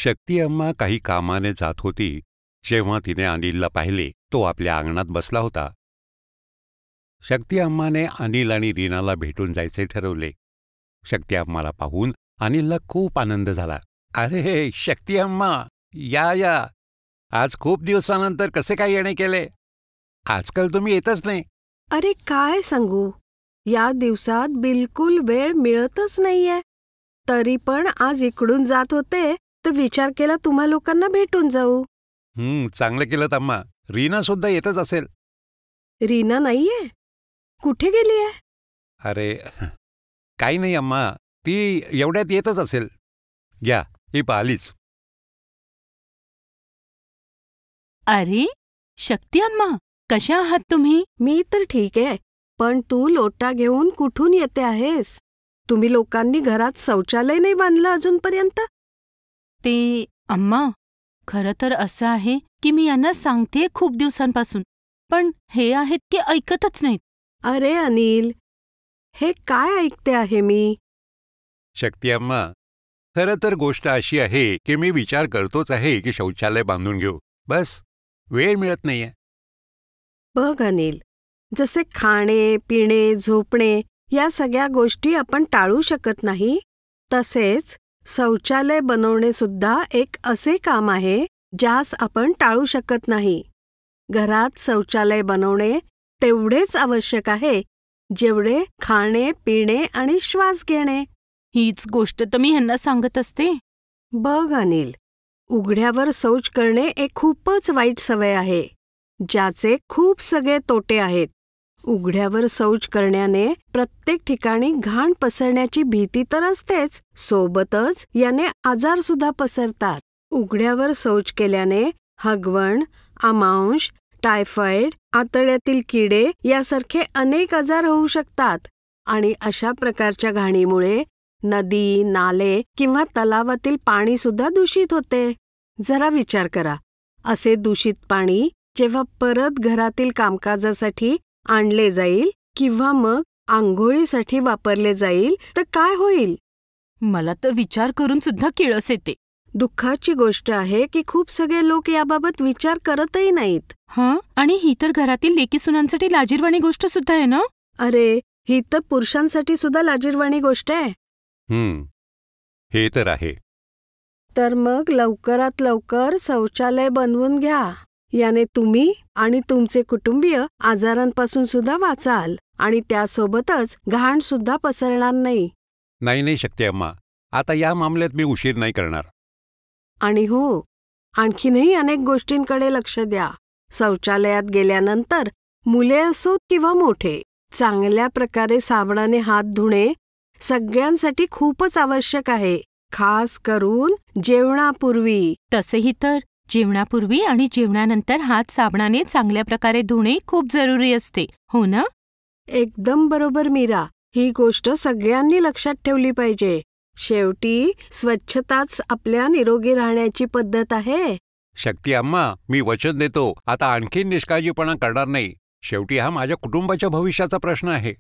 शक्ती अम्मा काही कामाने जात होती जेव्हा तिने अनिलला पाहिले. तो आपल्या अंगणात बसला होता. शक्ती अम्माने अनिल आणि रीनाला भेटून जायचे ठरवले. शक्ती अम्माला पाहून अनिलला खूप आनंद झाला. अरे शक्ती अम्मा, या या. आज खूप दिवसानंतर कसे काय येणे केले? आजकाल तुम्ही येतच नाही. अरे काय सांगू, या दिवसात बिलकुल वेळ मिळतच नाहीये. तरी पण आज इकडून जात होते तर विचार केला तुम्हा लोकांना भेटून जाऊ. चांगलं केलं अम्मा. रीना सुद्धा येतच असेल. रीना नाहीये? कुठे गेलीये? अरे काही नाही अम्मा, ती एवढ्यात येतच असेल. घ्या, ही पाहिलीच. अरे शक्ती अम्मा, कशा आहात तुम्ही? मी तर ठीक आहे, पण तू लोटा घेऊन कुठून येते आहेस? तुम्ही लोकांनी घरात शौचालय नाही बांधलं अजूनपर्यंत? ते अम्मा, खरं तर असं आहे की मी यांना सांगते खूप दिवसांपासून, पण हे आहेत की ऐकतच नाहीत. अरे अनिल, हे काय ऐकते आहे मी? शक्ती अम्मा, खरं तर गोष्ट अशी आहे की मी विचार करतोच आहे की शौचालय बांधून घेऊ. बस वेळ मिळत नाहीये. बघ अनिल, जसे खाणे, पिणे, झोपणे या सगळ्या गोष्टी आपण टाळू शकत नाही, तसेच शौचालय बनवणे सुद्धा एक असे काम आहे ज्यास आपण टाळू शकत नाही. घरात शौचालय बनवणे तेवढेच आवश्यक आहे जेवढे खाणे, पिणे आणि श्वास घेणे. हीच गोष्ट तर मी ह्यांना सांगत असते. बघ अनिल, उघड्यावर शौच करणे एक खूपच वाईट सवय आहे, ज्याचे खूप सगळे तोटे आहेत. उघड्यावर शौच करण्याने प्रत्येक ठिकाणी घाण पसरण्याची भीती तर असतेच, सोबतच याने आजार सुद्धा पसरतात. उघड्यावर शौच केल्याने हगवण, आमांश, टायफॉइड, आतड्यातील किडे यासारखे अनेक आजार होऊ शकतात. आणि अशा प्रकारच्या घाणीमुळे नदी, नाले किंवा तलावातील पाणी सुद्धा दूषित होते. जरा विचार करा, असे दूषित पाणी जेव्हा परत घरातील कामकाजासाठी आणले जाईल किंवा मग आंघोळीसाठी वापरले जाईल तर काय होईल? मला तर विचार करून सुद्धा किळस येते. दुःखाची गोष्ट आहे की खूप सगळे लोक याबाबत विचार करतही नाहीत. आणि ही तर घरातील लेकी सुनांसाठी लाजिरवाणी गोष्ट सुद्धा आहे ना? अरे, ही तर पुरुषांसाठी सुद्धा लाजिरवाणी गोष्ट आहे. हे तर आहे. तर मग लवकरात लवकर शौचालय बनवून घ्या. याने तुम्ही आणि तुमचे कुटुंबीय आजारांपासून सुद्धा वाचाल आणि त्यासोबतच घाण सुद्धा पसरणार नाही. नाही शक्ती अम्मा, आता या मामल्यात मी उशीर नाही करणार. आणि हो, आणखीनही अनेक गोष्टींकडे लक्ष द्या. शौचालयात गेल्यानंतर मुले असोत किंवा मोठे, चांगल्या प्रकारे साबणाने हात धुणे सगळ्यांसाठी खूपच आवश्यक आहे, खास करून जेवणापूर्वी. तसेही तर जेवणापूर्वी आणि जेवणानंतर हात साबणाने चांगल्या प्रकारे धुणे खूप जरुरी असते, हो ना? एकदम बरोबर मीरा, ही गोष्ट सगळ्यांनी लक्षात ठेवली पाहिजे. शेवटी स्वच्छताच आपल्या निरोगी राहण्याची पद्धत आहे. शक्ती अम्मा, मी वचन देतो, आता आणखी निष्काळजीपणा करणार नाही. शेवटी हा माझ्या कुटुंबाच्या भविष्याचा प्रश्न आहे.